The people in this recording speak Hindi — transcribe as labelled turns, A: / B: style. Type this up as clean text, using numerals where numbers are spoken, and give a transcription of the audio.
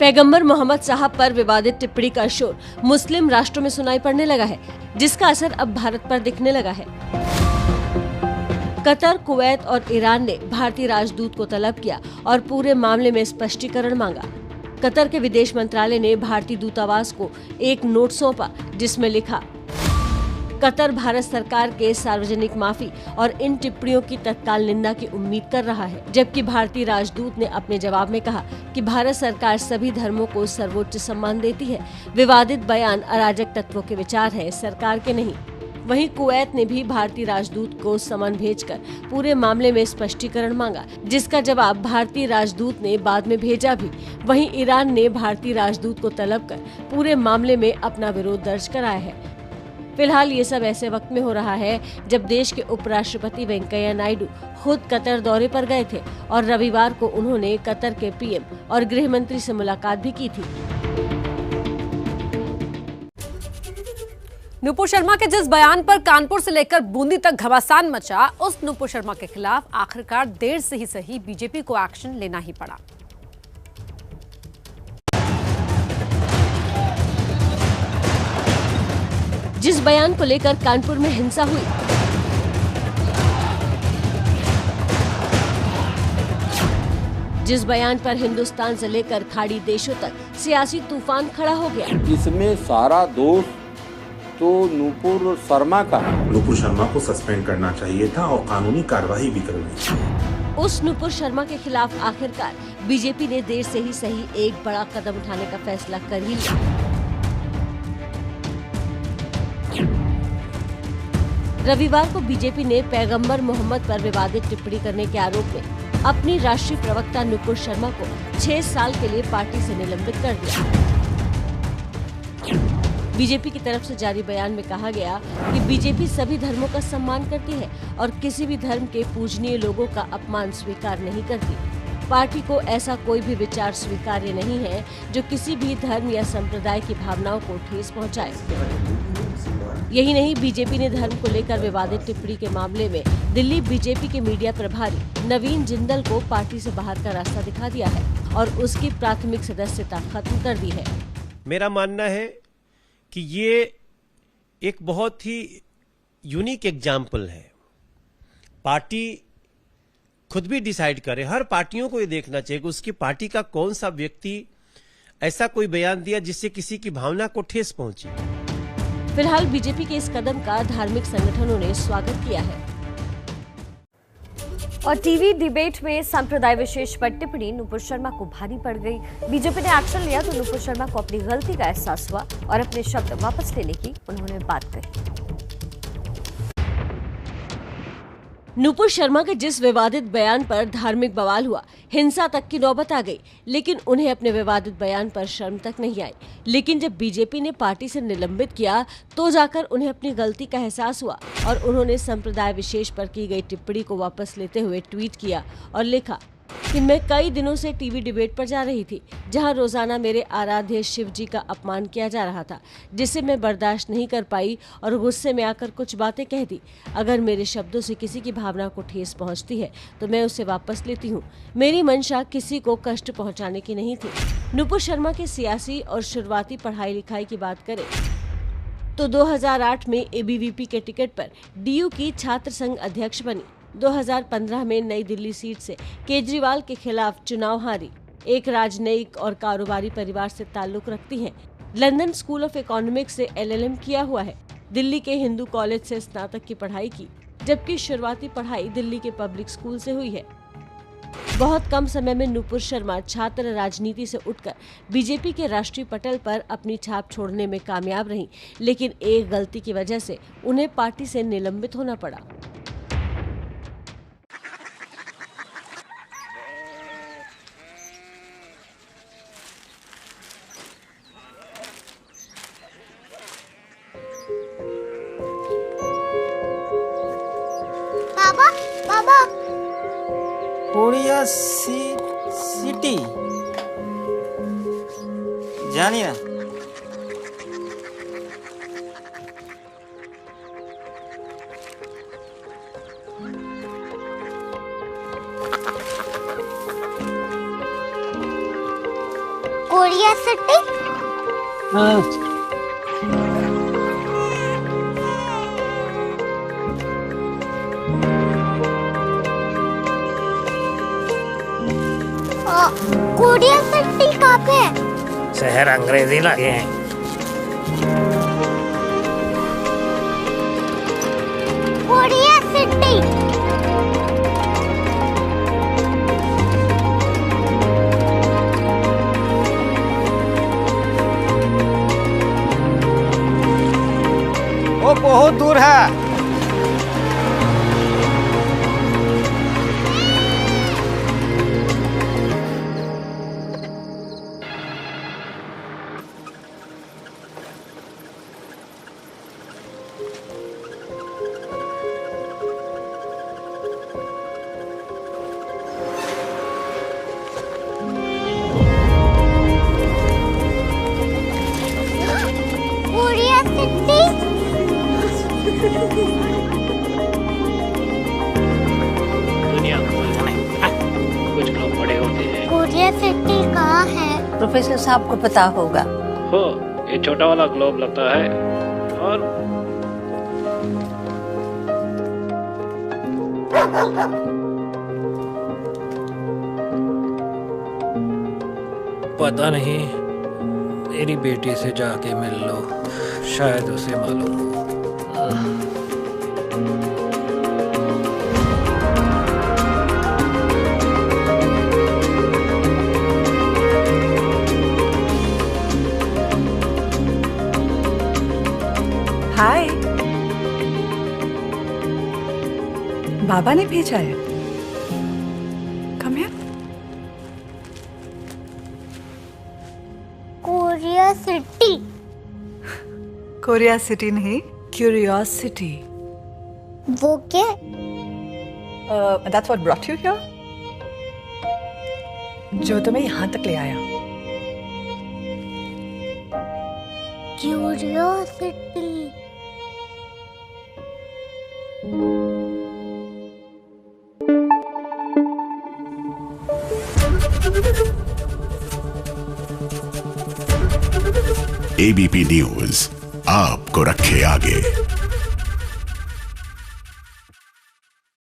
A: पैगंबर मोहम्मद साहब पर विवादित टिप्पणी का शोर मुस्लिम राष्ट्रों में सुनाई पड़ने लगा है, जिसका असर अब भारत पर दिखने लगा है। कतर, कुवैत और ईरान ने भारतीय राजदूत को तलब किया और पूरे मामले में स्पष्टीकरण मांगा। कतर के विदेश मंत्रालय ने भारतीय दूतावास को एक नोट सौंपा, जिसमें लिखा, कतर भारत सरकार के सार्वजनिक माफी और इन टिप्पणियों की तत्काल निंदा की उम्मीद कर रहा है। जबकि भारतीय राजदूत ने अपने जवाब में कहा कि भारत सरकार सभी धर्मों को सर्वोच्च सम्मान देती है। विवादित बयान अराजक तत्वों के विचार है, सरकार के नहीं। वहीं कुवैत ने भी भारतीय राजदूत को समन भेजकर पूरे मामले में स्पष्टीकरण मांगा, जिसका जवाब भारतीय राजदूत ने बाद में भेजा भी। वहीं ईरान ने भारतीय राजदूत को तलब कर पूरे मामले में अपना विरोध दर्ज कराया है। फिलहाल ये सब ऐसे वक्त में हो रहा है जब देश के उपराष्ट्रपति वेंकैया नायडू खुद कतर दौरे पर गए थे और रविवार को उन्होंने कतर के पीएम और गृह मंत्री से मुलाकात भी की थी।
B: नुपुर शर्मा के जिस बयान पर कानपुर से लेकर बूंदी तक घमासान मचा, उस नुपुर शर्मा के खिलाफ आखिरकार देर से ही सही बीजेपी को एक्शन लेना ही पड़ा।
A: जिस बयान को लेकर कानपुर में हिंसा हुई, जिस बयान पर हिंदुस्तान से लेकर खाड़ी देशों तक सियासी तूफान खड़ा हो गया,
C: इसमें सारा दोष तो नुपुर शर्मा का है।
D: नुपुर शर्मा को सस्पेंड करना चाहिए था और कानूनी कार्रवाई भी करनी चाहिए।
A: उस नुपुर शर्मा के खिलाफ आखिरकार बीजेपी ने देर से ही सही एक बड़ा कदम उठाने का फैसला कर ही लिया। रविवार को बीजेपी ने पैगंबर मोहम्मद पर विवादित टिप्पणी करने के आरोप में अपनी राष्ट्रीय प्रवक्ता नुपुर शर्मा को 6 साल के लिए पार्टी से निलंबित कर दिया। बीजेपी की तरफ से जारी बयान में कहा गया कि बीजेपी सभी धर्मों का सम्मान करती है और किसी भी धर्म के पूजनीय लोगों का अपमान स्वीकार नहीं करती। पार्टी को ऐसा कोई भी विचार स्वीकार्य नहीं है जो किसी भी धर्म या संप्रदाय की भावनाओं को ठेस पहुंचाए। यही नहीं, बीजेपी ने धर्म को लेकर विवादित टिप्पणी के मामले में दिल्ली बीजेपी के मीडिया प्रभारी नवीन जिंदल को पार्टी से बाहर का रास्ता दिखा दिया है और उसकी प्राथमिक सदस्यता खत्म कर दी है।
E: मेरा मानना है कि ये एक बहुत ही यूनिक एग्जाम्पल है। पार्टी खुद भी डिसाइड करे। हर पार्टियों को ये देखना चाहिए कि उसकी पार्टी का कौन सा व्यक्ति ऐसा कोई बयान दिया जिससे किसी की भावना को ठेस पहुंची।
A: फिलहाल बीजेपी के इस कदम का धार्मिक संगठनों ने स्वागत किया है।
B: और टीवी डिबेट में संप्रदाय विशेष पर टिप्पणी नुपुर शर्मा को भारी पड़ गई। बीजेपी ने एक्शन लिया तो नुपुर शर्मा को अपनी गलती का एहसास हुआ और अपने शब्द वापस लेने की उन्होंने बात कही।
A: नुपुर शर्मा के जिस विवादित बयान पर धार्मिक बवाल हुआ, हिंसा तक की नौबत आ गई, लेकिन उन्हें अपने विवादित बयान पर शर्म तक नहीं आई। लेकिन जब बीजेपी ने पार्टी से निलंबित किया तो जाकर उन्हें अपनी गलती का एहसास हुआ और उन्होंने संप्रदाय विशेष पर की गई टिप्पणी को वापस लेते हुए ट्वीट किया और लिखा कि मैं कई दिनों से टीवी डिबेट पर जा रही थी, जहां रोजाना मेरे आराध्य शिव जी का अपमान किया जा रहा था, जिसे मैं बर्दाश्त नहीं कर पाई और गुस्से में आकर कुछ बातें कह दी। अगर मेरे शब्दों से किसी की भावना को ठेस पहुंचती है तो मैं उसे वापस लेती हूं। मेरी मंशा किसी को कष्ट पहुंचाने की नहीं थी। नुपुर शर्मा के सियासी और शुरुआती पढ़ाई लिखाई की बात करें तो 2008 में एबीवीपी के टिकट पर डीयू की छात्र संघ अध्यक्ष बनी। 2015 में नई दिल्ली सीट से केजरीवाल के खिलाफ चुनाव हारी। एक राजनयिक और कारोबारी परिवार से ताल्लुक रखती हैं। लंदन स्कूल ऑफ इकोनॉमिक्स से एलएलएम किया हुआ है। दिल्ली के हिंदू कॉलेज से स्नातक की पढ़ाई की, जबकि शुरुआती पढ़ाई दिल्ली के पब्लिक स्कूल से हुई है। बहुत कम समय में नुपुर शर्मा छात्र राजनीति से उठकर बीजेपी के राष्ट्रीय पटल पर अपनी छाप छोड़ने में कामयाब रहीं, लेकिन एक गलती की वजह से उन्हें पार्टी से निलंबित होना पड़ा।
F: पुड़िया सिटी जानिए
G: कोरिया सिटी। कोरिया सिटी कहाँ पे है?
F: शहर अंग्रेजी लगे हैं।
G: Korea city.
F: वो बहुत दूर है।
G: Korea city.
H: दुनिया कुछ लोग बड़े होते हैं।
G: कोरिया सिटी कहाँ है?
I: प्रोफेसर साहब को पता होगा।
H: हो, ये छोटा वाला ग्लोब लगता है और
J: पता नहीं, मेरी बेटी से जाके मिल लो, शायद उसे मालूम हो।
I: हाय, बाबा ने भेजा है। Come here.
G: Korea city.
I: Korea city नहीं, क्यूरियोसिटी।
G: वो क्या?
I: That's what brought you here? जो तुम्हें यहाँ तक ले आया।
G: क्यूरियोसिटी।
K: एबीपी न्यूज आपको रखे आगे।